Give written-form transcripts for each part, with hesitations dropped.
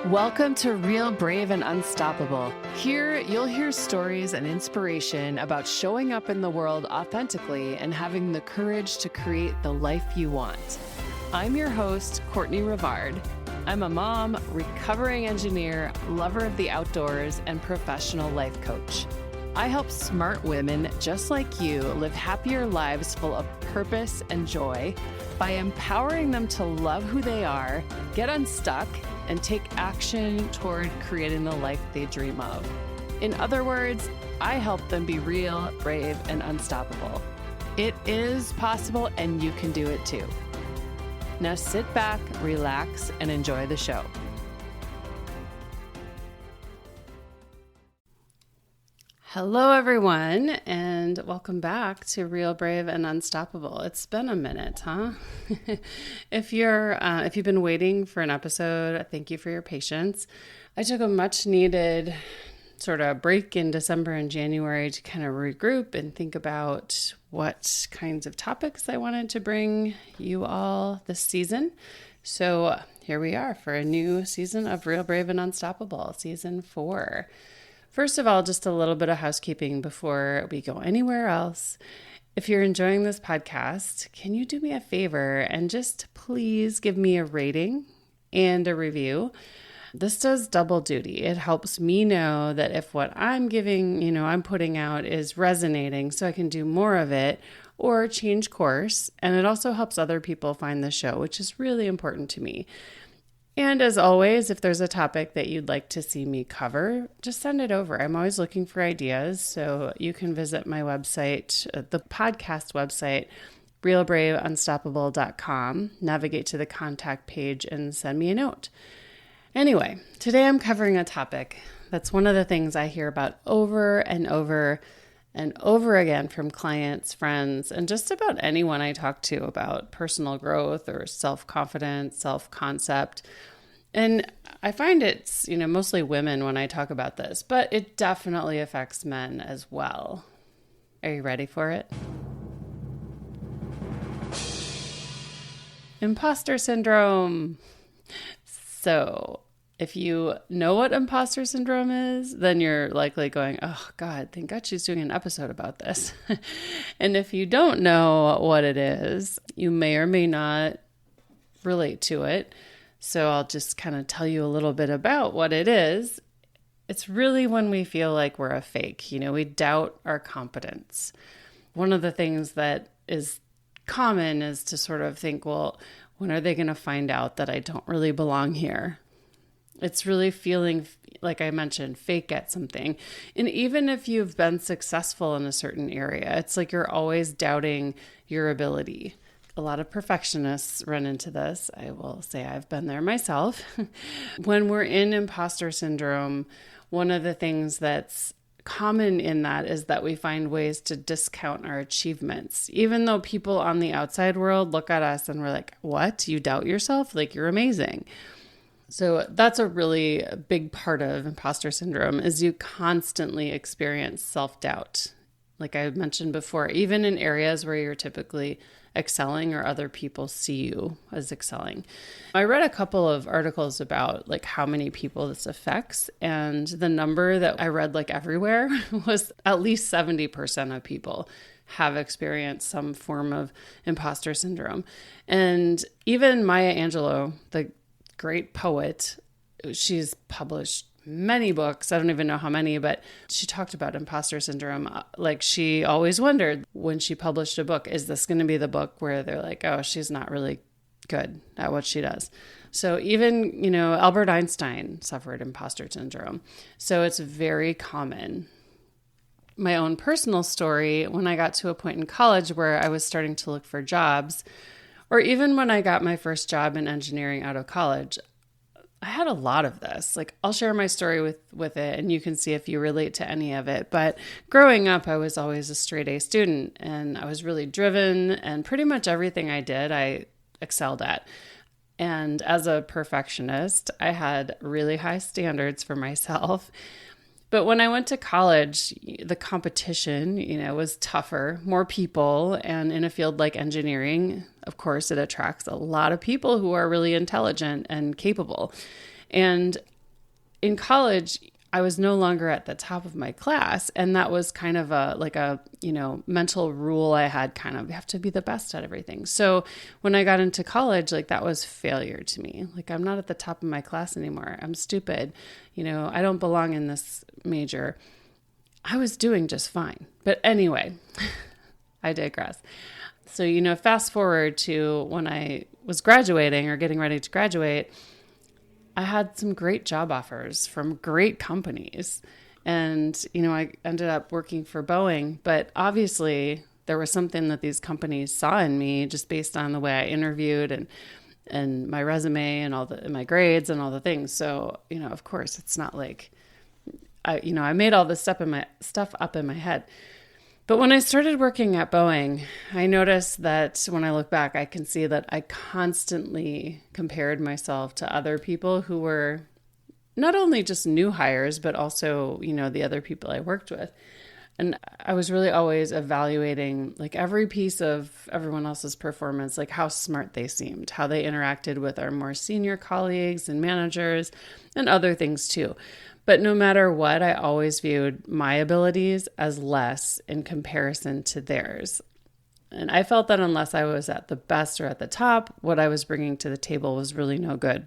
Welcome to Real, Brave, and Unstoppable. Here, you'll hear stories and inspiration about showing up in the world authentically and having the courage to create the life you want. I'm your host, Kortney Rivard. I'm a mom, recovering engineer, lover of the outdoors, and professional life coach. I help smart women just like you live happier lives full of purpose and joy by empowering them to love who they are, get unstuck, and take action toward creating the life they dream of. In other words, I help them be real, brave, and unstoppable. It is possible, and you can do it too. Now sit back, relax, and enjoy the show. Hello, everyone, and welcome back to Real, Brave, and Unstoppable. It's been a minute, huh? If you've been waiting for an episode, thank you for your patience. I took a much-needed sort of break in December and January to kind of regroup and think about what kinds of topics I wanted to bring you all this season. So here we are for a new season of Real, Brave, and Unstoppable, season 4. First of all, just a little bit of housekeeping before we go anywhere else. If you're enjoying this podcast, can you do me a favor and just please give me a rating and a review? This does double duty. It helps me know that if what I'm giving, I'm putting out is resonating so I can do more of it or change course. And it also helps other people find the show, which is really important to me. And as always, if there's a topic that you'd like to see me cover, just send it over. I'm always looking for ideas, so you can visit my website, the podcast website, realbraveunstoppable.com, navigate to the contact page and send me a note. Anyway, today I'm covering a topic that's one of the things I hear about over and over and over again from clients, friends, and just about anyone I talk to about personal growth or self-confidence, self-concept. And I find it's, mostly women when I talk about this, but it definitely affects men as well. Are you ready for it? Imposter syndrome. So, if you know what imposter syndrome is, then you're likely going, oh God, thank God she's doing an episode about this. And if you don't know what it is, you may or may not relate to it. So I'll just kind of tell you a little bit about what it is. It's really when we feel like we're a fake, we doubt our competence. One of the things that is common is to sort of think, well, when are they going to find out that I don't really belong here? It's really feeling, like I mentioned, fake at something. And even if you've been successful in a certain area, it's like you're always doubting your ability. A lot of perfectionists run into this. I will say I've been there myself. When we're in imposter syndrome, one of the things that's common in that is that we find ways to discount our achievements. Even though people on the outside world look at us and we're like, what? You doubt yourself? Like, you're amazing. So that's a really big part of imposter syndrome is you constantly experience self-doubt. Like I mentioned before, even in areas where you're typically excelling or other people see you as excelling. I read a couple of articles about like how many people this affects, and the number that I read like everywhere was at least 70% of people have experienced some form of imposter syndrome. And even Maya Angelou, the great poet, she's published many books. I don't even know how many, but she talked about imposter syndrome. Like she always wondered when she published a book, is this going to be the book where they're like, oh, she's not really good at what she does. So even, Albert Einstein suffered imposter syndrome. So it's very common. My own personal story, when I got to a point in college where I was starting to look for jobs, or even when I got my first job in engineering out of college, I had a lot of this. Like I'll share my story with it and you can see if you relate to any of it. But growing up, I was always a straight A student and I was really driven and pretty much everything I did, I excelled at. And as a perfectionist, I had really high standards for myself. But when I went to college, the competition, was tougher, more people, and in a field like engineering, of course, it attracts a lot of people who are really intelligent and capable. And in college, I was no longer at the top of my class. And that was kind of a mental rule I had, kind of, you have to be the best at everything. So when I got into college, like that was failure to me. Like, I'm not at the top of my class anymore. I'm stupid. I don't belong in this major. I was doing just fine. But anyway, I digress. So, fast forward to when I was graduating or getting ready to graduate, I had some great job offers from great companies. And, I ended up working for Boeing. But obviously, there was something that these companies saw in me just based on the way I interviewed and my resume and my grades and all the things. So, of course, it's not like I made all this stuff up in my head. But when I started working at Boeing, I noticed that when I look back, I can see that I constantly compared myself to other people who were not only just new hires, but also, the other people I worked with. And I was really always evaluating like every piece of everyone else's performance, like how smart they seemed, how they interacted with our more senior colleagues and managers and other things too. But no matter what, I always viewed my abilities as less in comparison to theirs. And I felt that unless I was at the best or at the top, what I was bringing to the table was really no good.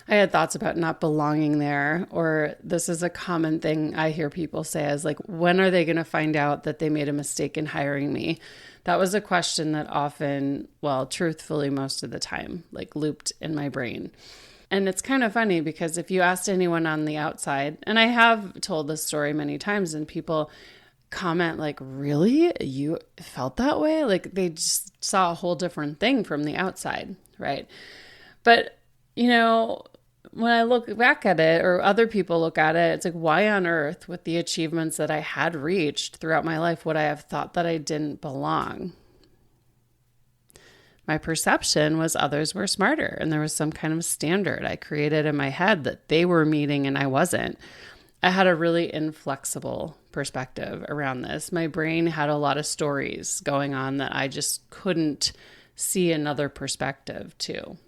I had thoughts about not belonging there, or this is a common thing I hear people say is like, when are they going to find out that they made a mistake in hiring me? That was a question that often, truthfully, most of the time, like looped in my brain. And it's kind of funny because if you asked anyone on the outside, and I have told this story many times, and people comment like, really? You felt that way? Like they just saw a whole different thing from the outside, right? But, when I look back at it, or other people look at it, it's like, why on earth, with the achievements that I had reached throughout my life, would I have thought that I didn't belong? My perception was others were smarter, and there was some kind of standard I created in my head that they were meeting and I wasn't. I had a really inflexible perspective around this. My brain had a lot of stories going on that I just couldn't see another perspective to.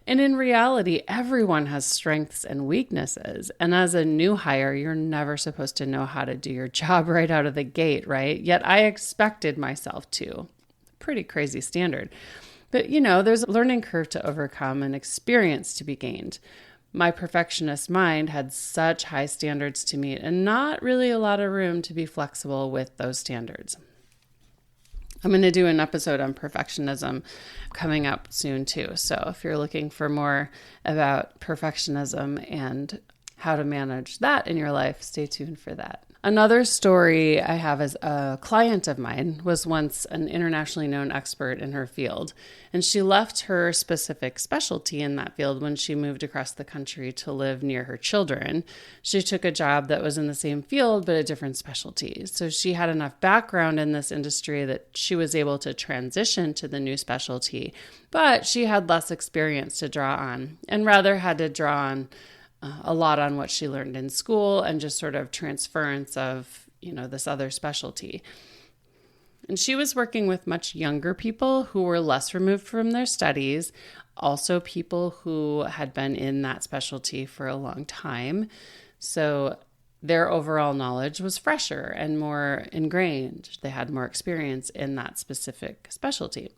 And in reality, everyone has strengths and weaknesses. And as a new hire, you're never supposed to know how to do your job right out of the gate, right? Yet I expected myself to. Pretty crazy standard. But, there's a learning curve to overcome and experience to be gained. My perfectionist mind had such high standards to meet and not really a lot of room to be flexible with those standards. I'm going to do an episode on perfectionism coming up soon too. So if you're looking for more about perfectionism and how to manage that in your life, stay tuned for that. Another story I have is a client of mine was once an internationally known expert in her field, and she left her specific specialty in that field when she moved across the country to live near her children. She took a job that was in the same field, but a different specialty. So she had enough background in this industry that she was able to transition to the new specialty, but she had less experience to draw on and rather had to draw on a lot on what she learned in school and just sort of transference of, this other specialty. And she was working with much younger people who were less removed from their studies, also people who had been in that specialty for a long time. So their overall knowledge was fresher and more ingrained. They had more experience in that specific specialty.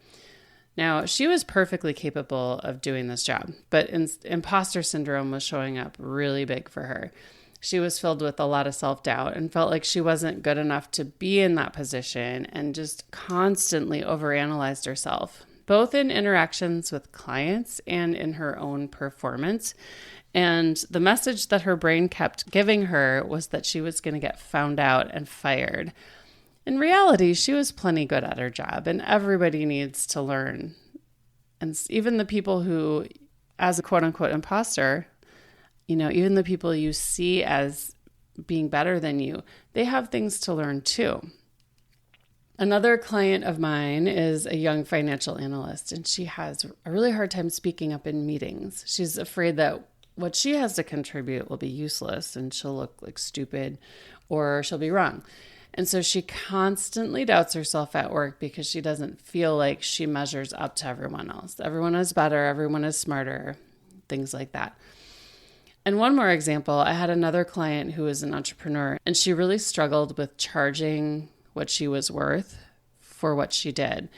Now, she was perfectly capable of doing this job, but imposter syndrome was showing up really big for her. She was filled with a lot of self-doubt and felt like she wasn't good enough to be in that position and just constantly overanalyzed herself, both in interactions with clients and in her own performance. And the message that her brain kept giving her was that she was going to get found out and fired. In reality, she was plenty good at her job, and everybody needs to learn. And even the people who, as a quote-unquote imposter, even the people you see as being better than you, they have things to learn too. Another client of mine is a young financial analyst, and she has a really hard time speaking up in meetings. She's afraid that what she has to contribute will be useless, and she'll look like stupid, or she'll be wrong. And so she constantly doubts herself at work because she doesn't feel like she measures up to everyone else. Everyone is better, everyone is smarter, things like that. And one more example, I had another client who was an entrepreneur, and she really struggled with charging what she was worth for what she did.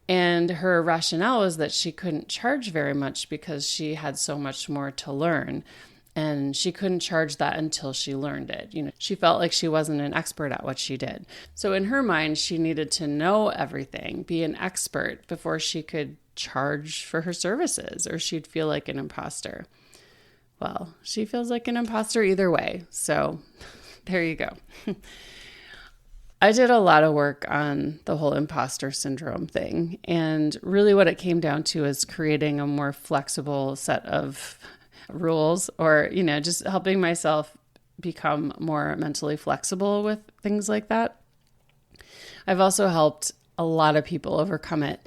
And her rationale was that she couldn't charge very much because she had so much more to learn. And she couldn't charge that until she learned it. She felt like she wasn't an expert at what she did. So in her mind, she needed to know everything, be an expert before she could charge for her services, or she'd feel like an imposter. Well, she feels like an imposter either way. So there you go. I did a lot of work on the whole imposter syndrome thing. And really what it came down to is creating a more flexible set of rules, or, just helping myself become more mentally flexible with things like that. I've also helped a lot of people overcome it.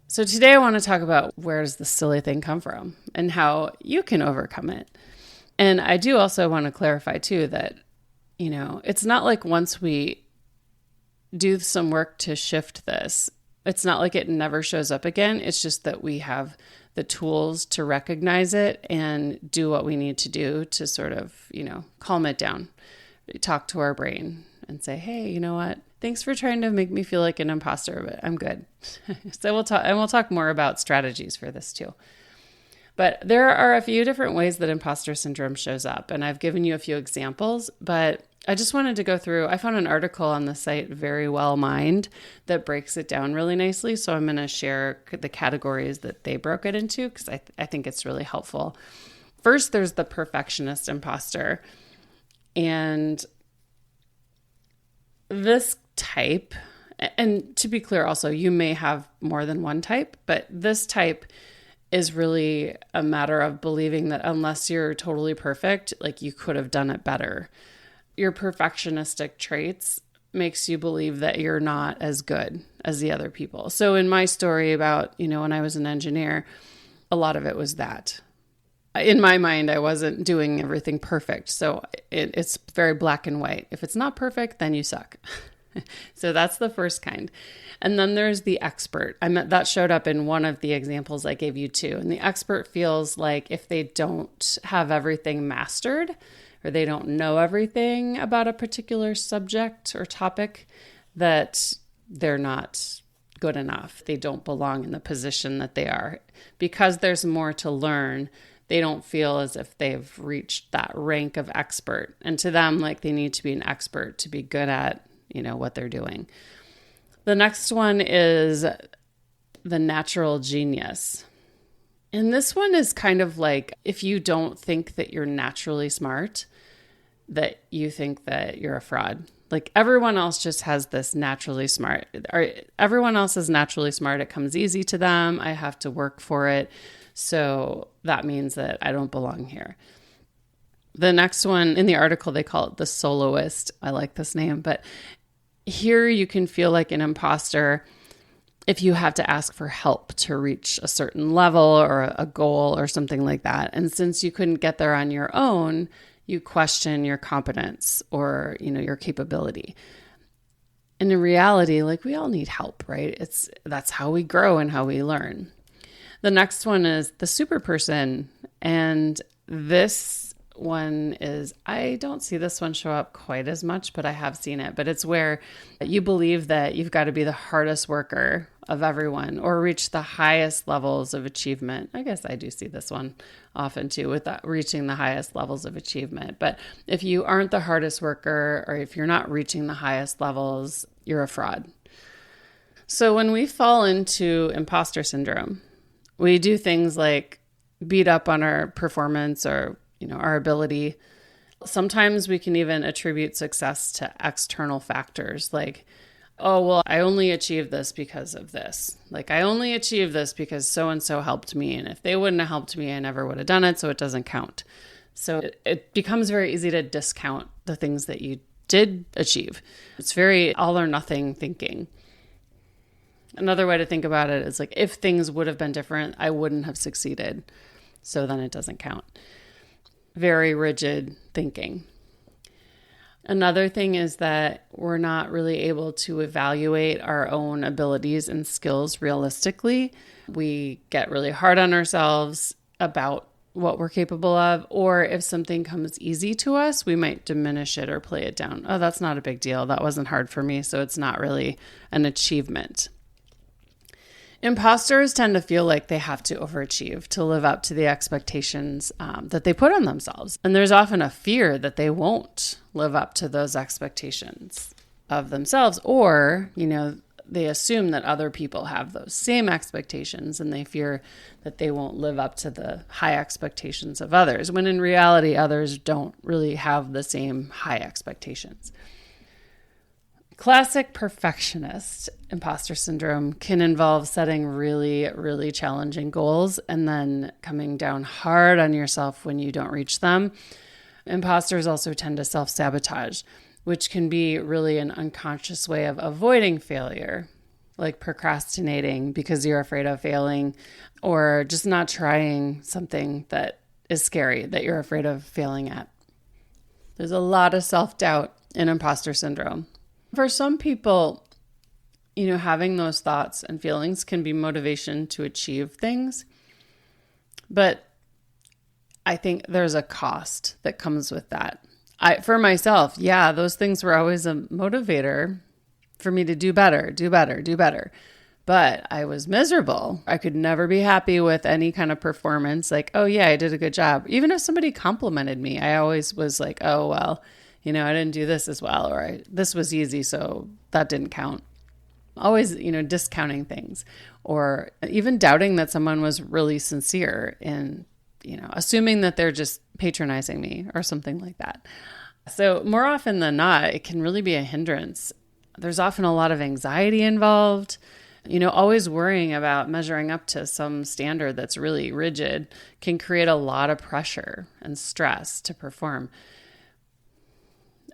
So today I want to talk about where does this silly thing come from and how you can overcome it. And I do also want to clarify too that, it's not like once we do some work to shift this, it's not like it never shows up again. It's just that we have the tools to recognize it and do what we need to do to sort of, calm it down, talk to our brain and say, hey, you know what? Thanks for trying to make me feel like an imposter, but I'm good. So we'll talk more about strategies for this too. But there are a few different ways that imposter syndrome shows up, and I've given you a few examples, but I just wanted to go through. I found an article on the site, Very Well Mind, that breaks it down really nicely. So I'm going to share the categories that they broke it into because I think it's really helpful. First, there's the perfectionist imposter. And this type, and to be clear also, you may have more than one type, but this type is really a matter of believing that unless you're totally perfect, like you could have done it better. Your perfectionistic traits makes you believe that you're not as good as the other people. So in my story about, when I was an engineer, a lot of it was that. In my mind, I wasn't doing everything perfect. So it's very black and white. If it's not perfect, then you suck. So that's the first kind. And then there's the expert. That showed up in one of the examples I gave you too. And the expert feels like if they don't have everything mastered, or they don't know everything about a particular subject or topic, that they're not good enough. They don't belong in the position that they are. Because there's more to learn, they don't feel as if they've reached that rank of expert. And to them, like they need to be an expert to be good at, what they're doing. The next one is the natural genius. And this one is kind of like if you don't think that you're naturally smart, that you think that you're a fraud. Like everyone else just has this naturally smart, or everyone else is naturally smart. It comes easy to them. I have to work for it. So that means that I don't belong here. The next one in the article, they call it the soloist. I like this name, but here you can feel like an imposter if you have to ask for help to reach a certain level or a goal or something like that. And since you couldn't get there on your own, you question your competence or, your capability. And in reality, like we all need help, right? That's how we grow and how we learn. The next one is the super person. And this one is, I don't see this one show up quite as much, but I have seen it. But it's where you believe that you've got to be the hardest worker of everyone or reach the highest levels of achievement. I guess I do see this one often too with that, reaching the highest levels of achievement. But if you aren't the hardest worker or if you're not reaching the highest levels, you're a fraud. So when we fall into imposter syndrome, we do things like beat up on our performance or our ability. Sometimes we can even attribute success to external factors like, oh, well, I only achieved this because of this. Like, I only achieved this because so-and-so helped me. And if they wouldn't have helped me, I never would have done it. So it doesn't count. So it becomes very easy to discount the things that you did achieve. It's very all or nothing thinking. Another way to think about it is like, if things would have been different, I wouldn't have succeeded. So then it doesn't count. Very rigid thinking. Another thing is that we're not really able to evaluate our own abilities and skills realistically. We get really hard on ourselves about what we're capable of, or if something comes easy to us, we might diminish it or play it down. Oh, that's not a big deal. That wasn't hard for me, so it's not really an achievement. Imposters tend to feel like they have to overachieve to live up to the expectations that they put on themselves. And there's often a fear that they won't live up to those expectations of themselves, or, they assume that other people have those same expectations and they fear that they won't live up to the high expectations of others, when in reality, others don't really have the same high expectations. Classic perfectionist imposter syndrome can involve setting really, really challenging goals and then coming down hard on yourself when you don't reach them. Imposters also tend to self-sabotage, which can be really an unconscious way of avoiding failure, like procrastinating because you're afraid of failing, or just not trying something that is scary that you're afraid of failing at. There's a lot of self-doubt in imposter syndrome. For some people, having those thoughts and feelings can be motivation to achieve things. But I think there's a cost that comes with that. For myself, those things were always a motivator for me to do better. But I was miserable. I could never be happy with any kind of performance. Like, oh yeah, I did a good job. Even if somebody complimented me, I always was like, oh, well, I didn't do this as well, or this was easy, so that didn't count. Always, discounting things, or even doubting that someone was really sincere in, assuming that they're just patronizing me or something like that. So more often than not, it can really be a hindrance. There's often a lot of anxiety involved. Always worrying about measuring up to some standard that's really rigid can create a lot of pressure and stress to perform.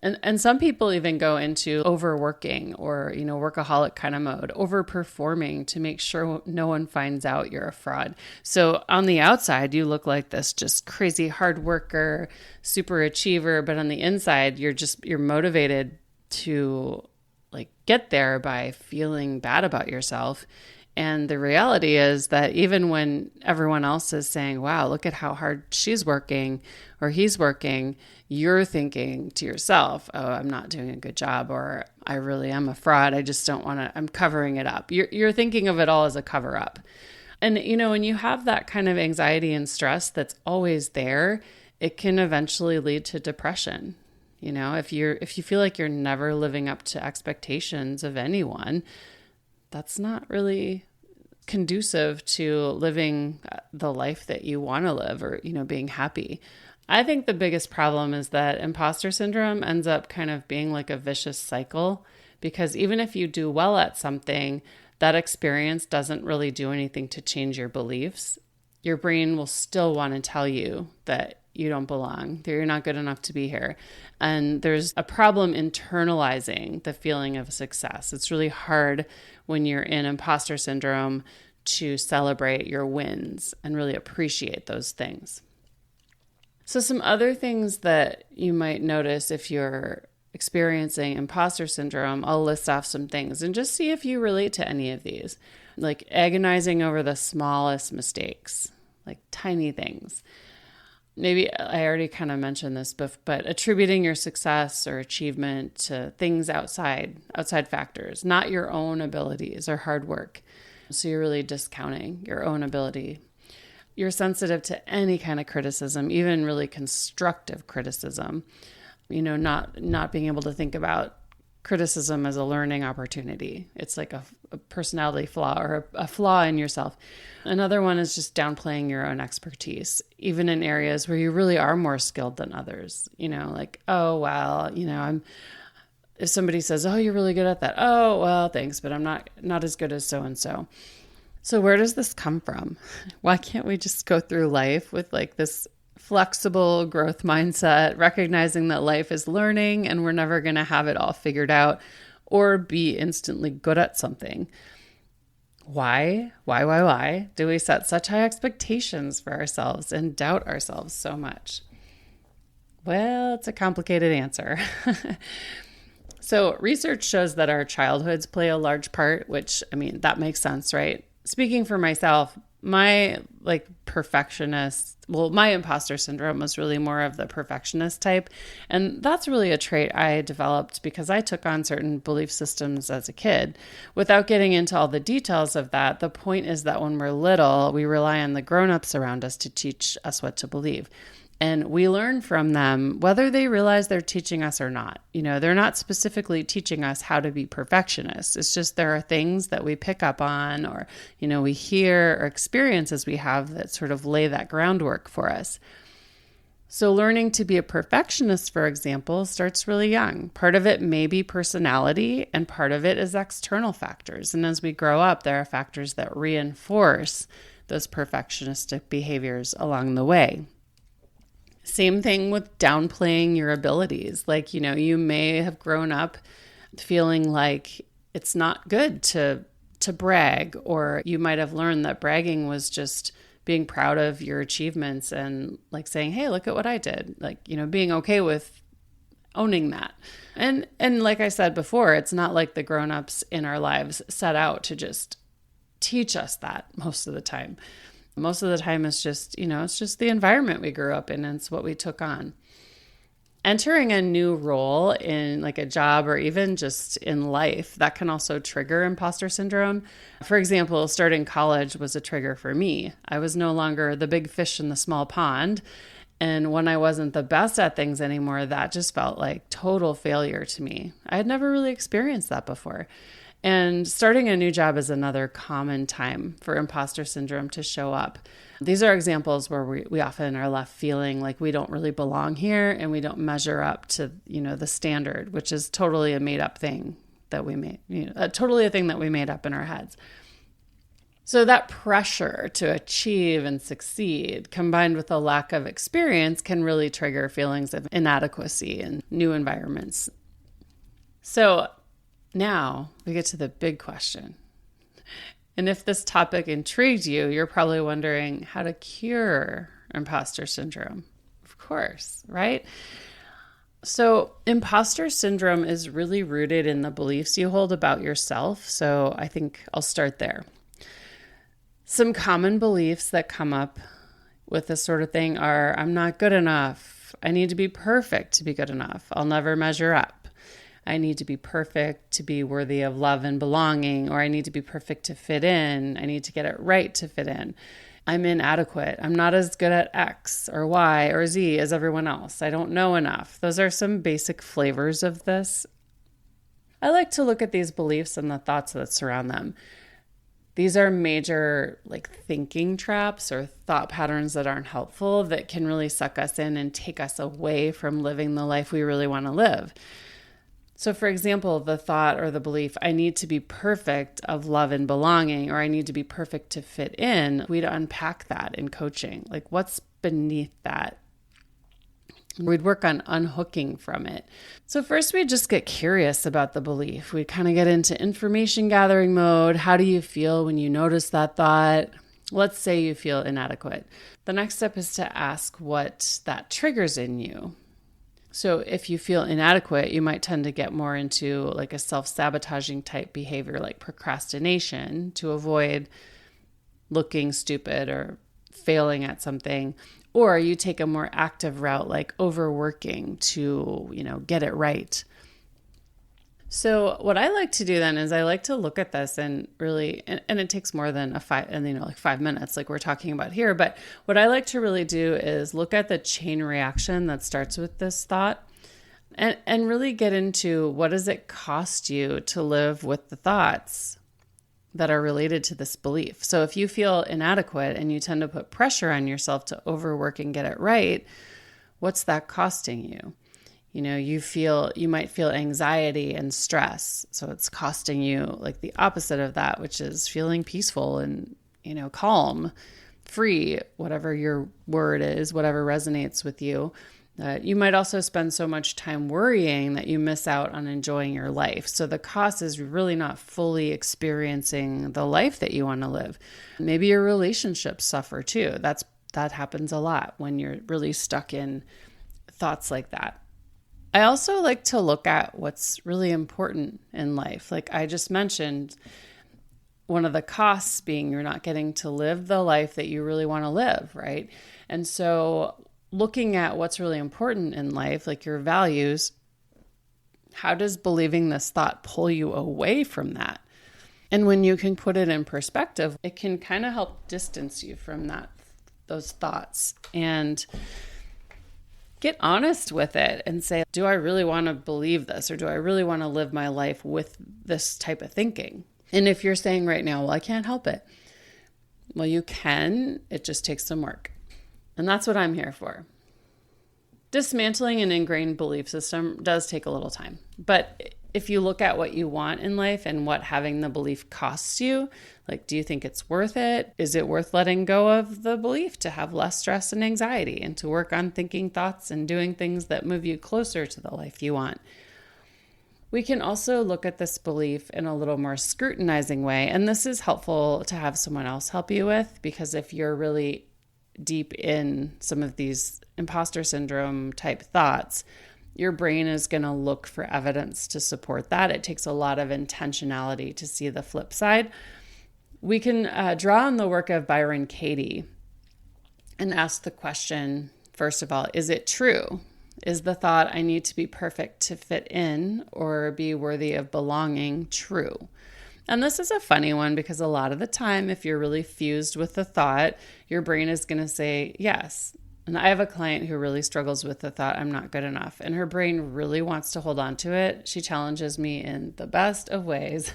And some people even go into overworking or, workaholic kind of mode, overperforming to make sure no one finds out you're a fraud. So on the outside, you look like this just crazy hard worker, super achiever, but on the inside, you're motivated to get there by feeling bad about yourself. And the reality is that even when everyone else is saying, wow, look at how hard she's working or he's working, you're thinking to yourself, oh, I'm not doing a good job, or I really am a fraud. I just don't want to, I'm covering it up. You're thinking of it all as a cover up. And, when you have that kind of anxiety and stress that's always there, it can eventually lead to depression. If you feel like you're never living up to expectations of anyone, that's not really conducive to living the life that you want to live, or, being happy. I think the biggest problem is that imposter syndrome ends up kind of being like a vicious cycle, because even if you do well at something, that experience doesn't really do anything to change your beliefs. Your brain will still want to tell you that you don't belong, that you're not good enough to be here. And there's a problem internalizing the feeling of success. It's really hard when you're in imposter syndrome to celebrate your wins and really appreciate those things. So some other things that you might notice if you're experiencing imposter syndrome, I'll list off some things and just see if you relate to any of these. Like agonizing over the smallest mistakes, like tiny things. Maybe I already kind of mentioned this, but attributing your success or achievement to things outside factors, not your own abilities or hard work. So you're really discounting your own ability. You're sensitive to any kind of criticism, even really constructive criticism. Not being able to think about criticism as a learning opportunity. It's like a personality flaw or a flaw in yourself. Another one is just downplaying your own expertise, even in areas where you really are more skilled than others. Like, oh, well, if somebody says, oh, you're really good at that. Oh, well, thanks, but I'm not as good as so-and-so. So where does this come from? Why can't we just go through life with like this flexible growth mindset, recognizing that life is learning and we're never going to have it all figured out or be instantly good at something? Why do we set such high expectations for ourselves and doubt ourselves so much? Well, it's a complicated answer. So research shows that our childhoods play a large part, which, that makes sense, right? Speaking for myself, my like perfectionist. Well, my imposter syndrome was really more of the perfectionist type. And that's really a trait I developed because I took on certain belief systems as a kid. Without getting into all the details of that, the point is that when we're little, we rely on the grown-ups around us to teach us what to believe. And we learn from them whether they realize they're teaching us or not. They're not specifically teaching us how to be perfectionists. It's just there are things that we pick up on or, we hear or experiences we have that sort of lay that groundwork for us. So learning to be a perfectionist, for example, starts really young. Part of it may be personality and part of it is external factors. And as we grow up, there are factors that reinforce those perfectionistic behaviors along the way. Same thing with downplaying your abilities. Like, you may have grown up feeling like it's not good to brag, or you might have learned that bragging was just being proud of your achievements and like saying, hey, look at what I did. Like, being okay with owning that. And like I said before, it's not like the grown-ups in our lives set out to just teach us that most of the time. Most of the time it's just, it's just the environment we grew up in and it's what we took on. Entering a new role in like a job or even just in life, that can also trigger imposter syndrome. For example, starting college was a trigger for me. I was no longer the big fish in the small pond. And when I wasn't the best at things anymore, that just felt like total failure to me. I had never really experienced that before. And starting a new job is another common time for imposter syndrome to show up. These are examples where we often are left feeling like we don't really belong here and we don't measure up to, the standard, which is totally a made up thing that we made, totally a thing that we made up in our heads. So that pressure to achieve and succeed combined with a lack of experience can really trigger feelings of inadequacy in new environments. So now we get to the big question. And if this topic intrigued you, you're probably wondering how to cure imposter syndrome. Of course, right? So imposter syndrome is really rooted in the beliefs you hold about yourself. So I think I'll start there. Some common beliefs that come up with this sort of thing are, I'm not good enough. I need to be perfect to be good enough. I'll never measure up. I need to be perfect to be worthy of love and belonging, or I need to be perfect to fit in. I need to get it right to fit in. I'm inadequate. I'm not as good at X or Y or Z as everyone else. I don't know enough. Those are some basic flavors of this. I like to look at these beliefs and the thoughts that surround them. These are major thinking traps or thought patterns that aren't helpful that can really suck us in and take us away from living the life we really want to live. So for example, the thought or the belief, I need to be perfect of love and belonging, or I need to be perfect to fit in, we'd unpack that in coaching. Like what's beneath that? We'd work on unhooking from it. So first we'd just get curious about the belief. We'd kind of get into information gathering mode. How do you feel when you notice that thought? Let's say you feel inadequate. The next step is to ask what that triggers in you. So if you feel inadequate, you might tend to get more into a self-sabotaging type behavior like procrastination to avoid looking stupid or failing at something. Or you take a more active route like overworking to, get it right. So what I like to do then is I like to look at this and really, and it takes more than 5 minutes like we're talking about here. But what I like to really do is look at the chain reaction that starts with this thought and really get into what does it cost you to live with the thoughts that are related to this belief. So if you feel inadequate and you tend to put pressure on yourself to overwork and get it right, what's that costing you? You might feel anxiety and stress. So it's costing you the opposite of that, which is feeling peaceful and, calm, free, whatever your word is, whatever resonates with you. You might also spend so much time worrying that you miss out on enjoying your life. So the cost is really not fully experiencing the life that you want to live. Maybe your relationships suffer too. That happens a lot when you're really stuck in thoughts like that. I also like to look at what's really important in life. Like I just mentioned, one of the costs being you're not getting to live the life that you really want to live, right? And so looking at what's really important in life, like your values, how does believing this thought pull you away from that? And when you can put it in perspective, it can kind of help distance you from those thoughts and get honest with it and say, do I really want to believe this? Or do I really want to live my life with this type of thinking? And if you're saying right now, well, I can't help it. Well, you can. It just takes some work. And that's what I'm here for. Dismantling an ingrained belief system does take a little time. But if you look at what you want in life and what having the belief costs you, like, do you think it's worth it? Is it worth letting go of the belief to have less stress and anxiety and to work on thinking thoughts and doing things that move you closer to the life you want? We can also look at this belief in a little more scrutinizing way. And this is helpful to have someone else help you with, because if you're really deep in some of these imposter syndrome type thoughts, your brain is going to look for evidence to support that. It takes a lot of intentionality to see the flip side. We can draw on the work of Byron Katie and ask the question, first of all, is it true? Is the thought, I need to be perfect to fit in or be worthy of belonging, true? And this is a funny one because a lot of the time, if you're really fused with the thought, your brain is going to say yes. And I have a client who really struggles with the thought, I'm not good enough. And her brain really wants to hold on to it. She challenges me in the best of ways.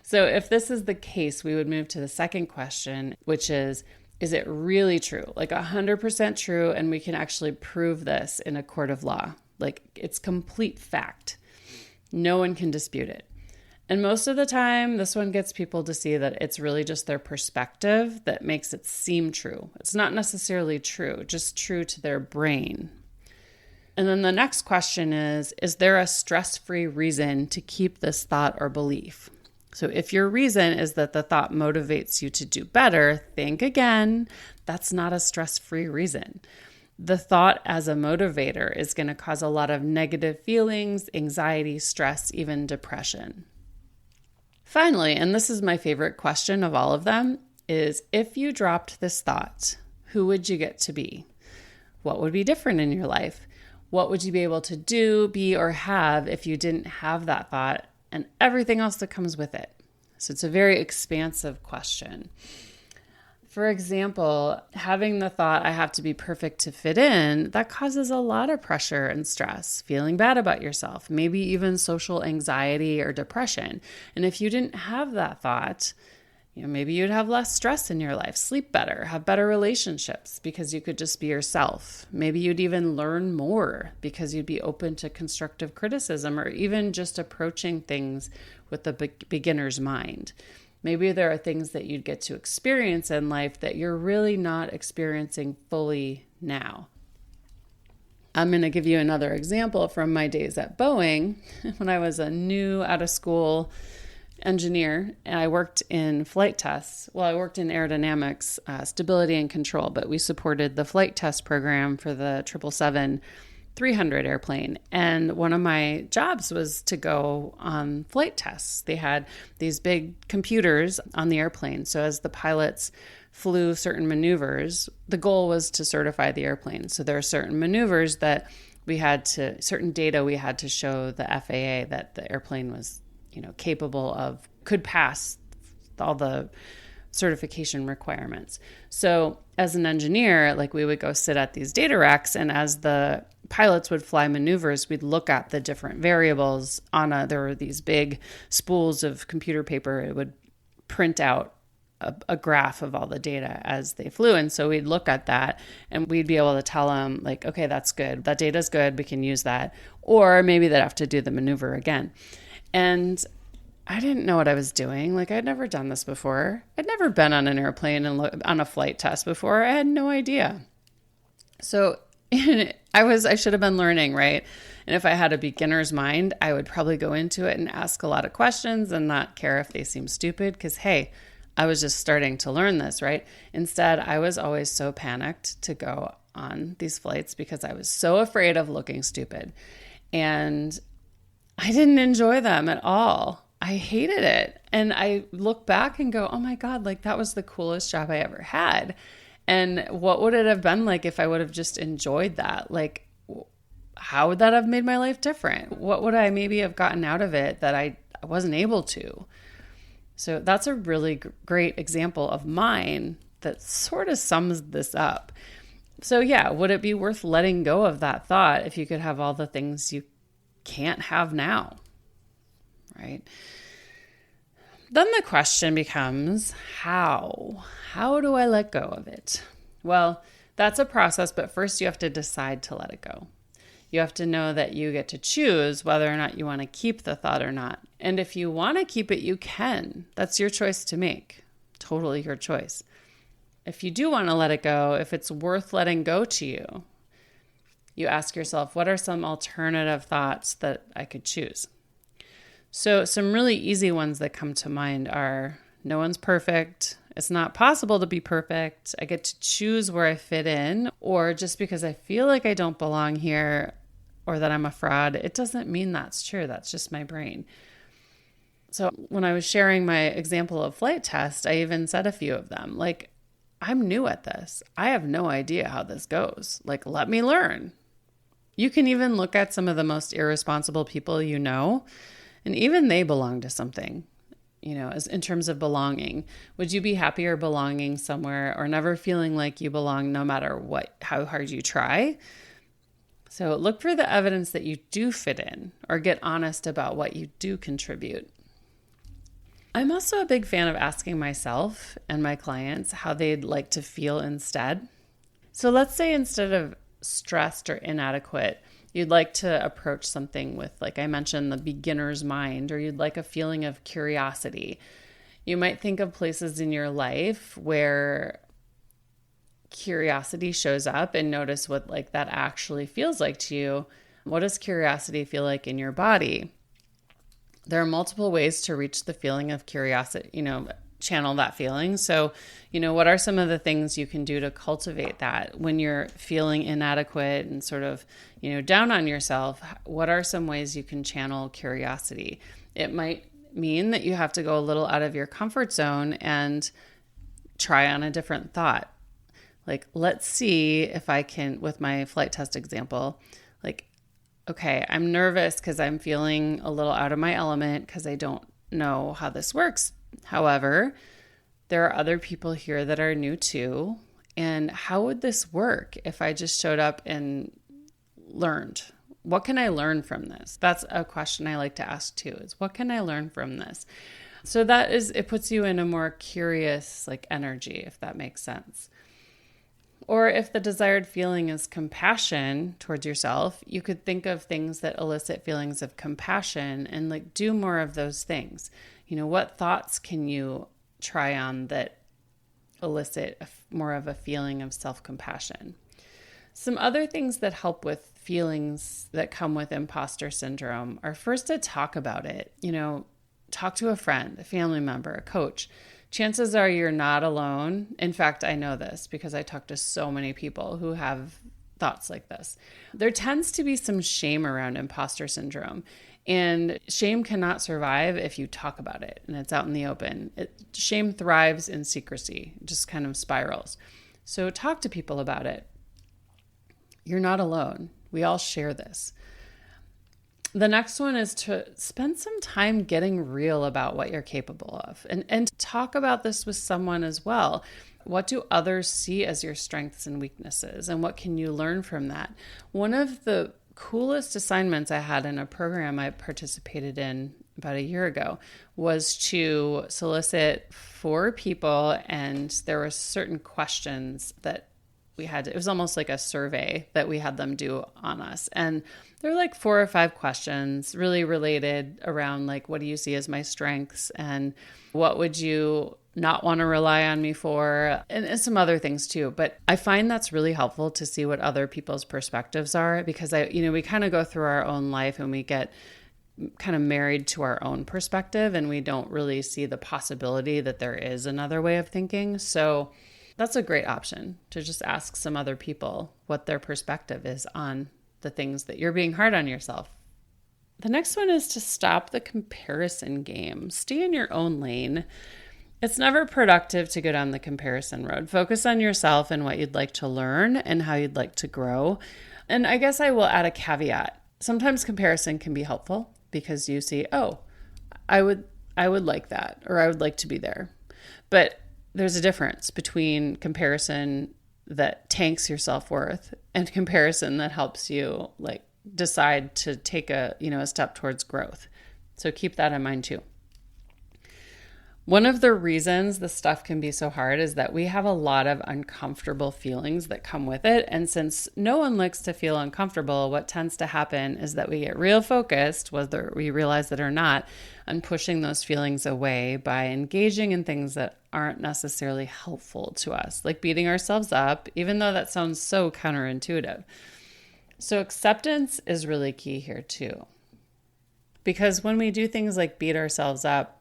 So if this is the case, we would move to the second question, which is it really true? Like 100% true, and we can actually prove this in a court of law. Like, it's complete fact. No one can dispute it. And most of the time, this one gets people to see that it's really just their perspective that makes it seem true. It's not necessarily true, just true to their brain. And then the next question is there a stress-free reason to keep this thought or belief? So if your reason is that the thought motivates you to do better, think again. That's not a stress-free reason. The thought as a motivator is going to cause a lot of negative feelings, anxiety, stress, even depression. Finally, and this is my favorite question of all of them, is if you dropped this thought, who would you get to be? What would be different in your life? What would you be able to do, be, or have if you didn't have that thought and everything else that comes with it? So it's a very expansive question. For example, having the thought, I have to be perfect to fit in, that causes a lot of pressure and stress, feeling bad about yourself, maybe even social anxiety or depression. And if you didn't have that thought, maybe you'd have less stress in your life, sleep better, have better relationships because you could just be yourself. Maybe you'd even learn more because you'd be open to constructive criticism or even just approaching things with a beginner's mind. Maybe there are things that you'd get to experience in life that you're really not experiencing fully now. I'm going to give you another example from my days at Boeing. When I was a new out of school engineer and I worked in flight tests. Well, I worked in aerodynamics, stability and control, but we supported the flight test program for the 777-300 airplane. And one of my jobs was to go on flight tests. They had these big computers on the airplane. So as the pilots flew certain maneuvers, the goal was to certify the airplane. So there are certain maneuvers that certain data we had to show the FAA that the airplane was capable of, could pass all the certification requirements. So as an engineer, we would go sit at these data racks, and as the pilots would fly maneuvers, we'd look at the different variables there were these big spools of computer paper. It would print out a graph of all the data as they flew. And so we'd look at that and we'd be able to tell them okay, that's good. That data's good. We can use that. Or maybe they'd have to do the maneuver again. And I didn't know what I was doing. I'd never done this before. I'd never been on an airplane and on a flight test before. I had no idea. So I should have been learning, right? And if I had a beginner's mind, I would probably go into it and ask a lot of questions and not care if they seem stupid because, hey, I was just starting to learn this, right? Instead, I was always so panicked to go on these flights because I was so afraid of looking stupid. And I didn't enjoy them at all. I hated it. And I look back and go, oh my God, like that was the coolest job I ever had. And what would it have been like if I would have just enjoyed that? Like, how would that have made my life different? What would I maybe have gotten out of it that I wasn't able to? So that's a really great example of mine that sort of sums this up. So yeah, would it be worth letting go of that thought if you could have all the things you can't have now? Right? Then the question becomes, how? How do I let go of it? Well, that's a process, but first you have to decide to let it go. You have to know that you get to choose whether or not you want to keep the thought or not. And if you want to keep it, you can. That's your choice to make. Totally your choice. If you do want to let it go, if it's worth letting go to you, you ask yourself, what are some alternative thoughts that I could choose? So some really easy ones that come to mind are, no one's perfect. It's not possible to be perfect. I get to choose where I fit in, or just because I feel like I don't belong here or that I'm a fraud, it doesn't mean that's true. That's just my brain. So when I was sharing my example of flight test, I even said a few of them. Like, I'm new at this. I have no idea how this goes. Like, let me learn. You can even look at some of the most irresponsible people you know, and even they belong to something, as in terms of belonging. Would you be happier belonging somewhere or never feeling like you belong no matter how hard you try? So look for the evidence that you do fit in, or get honest about what you do contribute. I'm also a big fan of asking myself and my clients how they'd like to feel instead. So let's say instead of stressed or inadequate, you'd like to approach something with, like I mentioned, the beginner's mind, or you'd like a feeling of curiosity. You might think of places in your life where curiosity shows up and notice what like that actually feels like to you. What does curiosity feel like in your body? There are multiple ways to reach the feeling of curiosity, channel that feeling. So, what are some of the things you can do to cultivate that when you're feeling inadequate and sort of, down on yourself? What are some ways you can channel curiosity? It might mean that you have to go a little out of your comfort zone and try on a different thought. Like, let's see if I can, with my flight test example, like, okay, I'm nervous because I'm feeling a little out of my element because I don't know how this works. However, there are other people here that are new too. And how would this work if I just showed up and learned? What can I learn from this? That's a question I like to ask too, is what can I learn from this? So it puts you in a more curious energy, if that makes sense. Or if the desired feeling is compassion towards yourself, you could think of things that elicit feelings of compassion and do more of those things. What thoughts can you try on that elicit more of a feeling of self-compassion? Some other things that help with feelings that come with imposter syndrome are first to talk about it. Talk to a friend, a family member, a coach. Chances are you're not alone. In fact, I know this because I talk to so many people who have thoughts like this. There tends to be some shame around imposter syndrome, and shame cannot survive if you talk about it and it's out in the open. Shame thrives in secrecy, just kind of spirals. So talk to people about it. You're not alone. We all share this. The next one is to spend some time getting real about what you're capable of, and talk about this with someone as well. What do others see as your strengths and weaknesses, and what can you learn from that? One of the coolest assignments I had in a program I participated in about a year ago was to solicit 4 people, and there were certain questions that it was almost like a survey that we had them do on us. And there were 4 or 5 questions really related around what do you see as my strengths, and what would you not want to rely on me for, and some other things too. But I find that's really helpful to see what other people's perspectives are, because we kind of go through our own life and we get kind of married to our own perspective, and we don't really see the possibility that there is another way of thinking. So that's a great option, to just ask some other people what their perspective is on the things that you're being hard on yourself The next one is to stop the comparison game. Stay in your own lane. It's never productive to go down the comparison road. Focus on yourself and what you'd like to learn and how you'd like to grow. And I guess I will add a caveat. Sometimes comparison can be helpful because you see, oh, I would like that, or I would like to be there. But there's a difference between comparison that tanks your self-worth and comparison that helps you like decide to take a step towards growth. So keep that in mind too. One of the reasons this stuff can be so hard is that we have a lot of uncomfortable feelings that come with it. And since no one likes to feel uncomfortable, what tends to happen is that we get real focused, whether we realize it or not, on pushing those feelings away by engaging in things that aren't necessarily helpful to us, like beating ourselves up, even though that sounds so counterintuitive. So acceptance is really key here too. Because when we do things like beat ourselves up,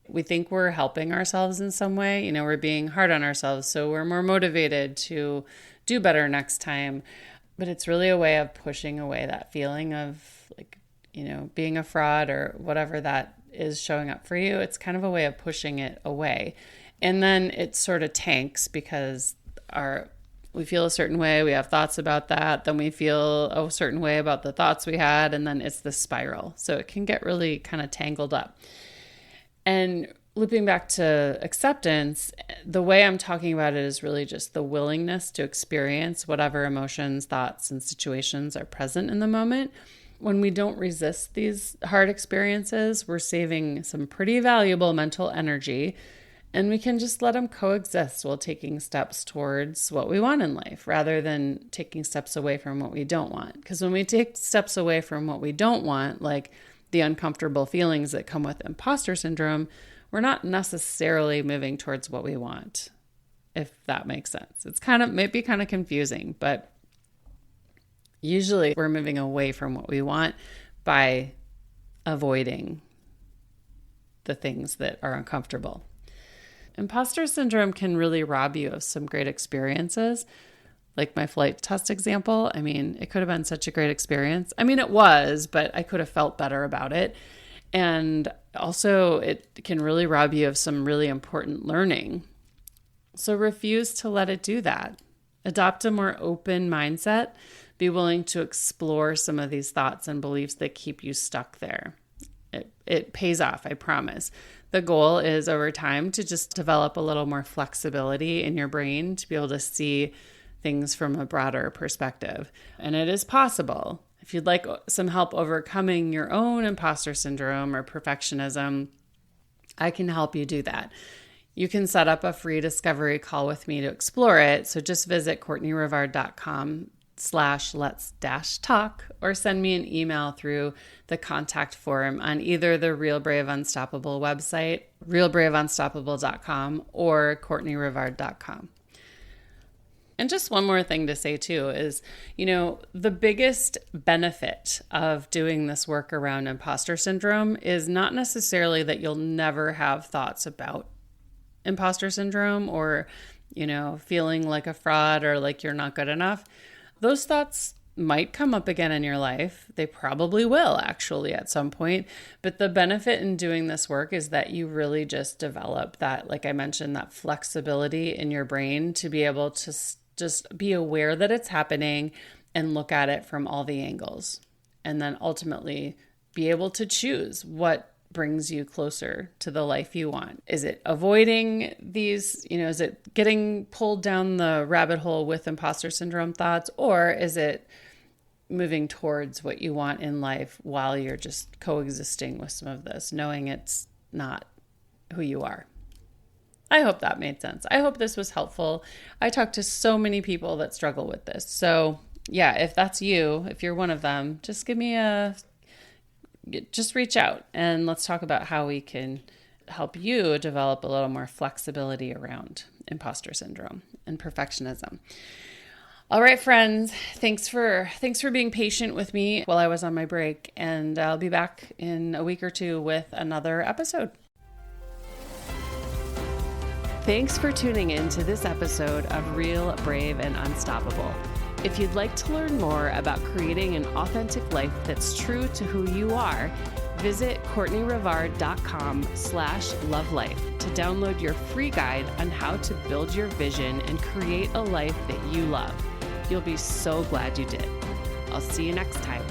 we think we're helping ourselves in some way. We're being hard on ourselves, so we're more motivated to do better next time. But it's really a way of pushing away that feeling of being a fraud or whatever that is showing up for you. It's kind of a way of pushing it away. And then it sort of tanks because we feel a certain way, we have thoughts about that, then we feel a certain way about the thoughts we had, and then it's this spiral. So it can get really kind of tangled up. And looping back to acceptance, the way I'm talking about it is really just the willingness to experience whatever emotions, thoughts, and situations are present in the moment. When we don't resist these hard experiences, we're saving some pretty valuable mental energy, and we can just let them coexist while taking steps towards what we want in life rather than taking steps away from what we don't want. Because when we take steps away from what we don't want, like the uncomfortable feelings that come with imposter syndrome, we're not necessarily moving towards what we want, if that makes sense. It's might be kind of confusing, but usually we're moving away from what we want by avoiding the things that are uncomfortable. Imposter syndrome can really rob you of some great experiences. Like my flight test example, it could have been such a great experience. It was, but I could have felt better about it. And also it can really rob you of some really important learning. So refuse to let it do that. Adopt a more open mindset. Be willing to explore some of these thoughts and beliefs that keep you stuck there. It pays off, I promise. The goal is over time to just develop a little more flexibility in your brain to be able to see things from a broader perspective. And it is possible. If you'd like some help overcoming your own imposter syndrome or perfectionism, I can help you do that. You can set up a free discovery call with me to explore it. So just visit kortneyrivard.com/let's-talk or send me an email through the contact form on either the Real Brave Unstoppable website, realbraveunstoppable.com, or kortneyrivard.com. And just one more thing to say too is, the biggest benefit of doing this work around imposter syndrome is not necessarily that you'll never have thoughts about imposter syndrome or, feeling like a fraud or like you're not good enough. Those thoughts might come up again in your life. They probably will actually at some point. But the benefit in doing this work is that you really just develop that, like I mentioned, that flexibility in your brain to be able to just be aware that it's happening and look at it from all the angles. And then ultimately be able to choose what brings you closer to the life you want. Is it avoiding these, is it getting pulled down the rabbit hole with imposter syndrome thoughts, or is it moving towards what you want in life while you're just coexisting with some of this, knowing it's not who you are? I hope that made sense. I hope this was helpful. I talk to so many people that struggle with this. So yeah, if that's you, if you're one of them, just reach out and let's talk about how we can help you develop a little more flexibility around imposter syndrome and perfectionism. All right, friends, thanks for being patient with me while I was on my break, and I'll be back in a week or two with another episode. Thanks for tuning in to this episode of Real, Brave, and Unstoppable. If you'd like to learn more about creating an authentic life that's true to who you are, visit KortneyRivard.com/lovelife to download your free guide on how to build your vision and create a life that you love. You'll be so glad you did. I'll see you next time.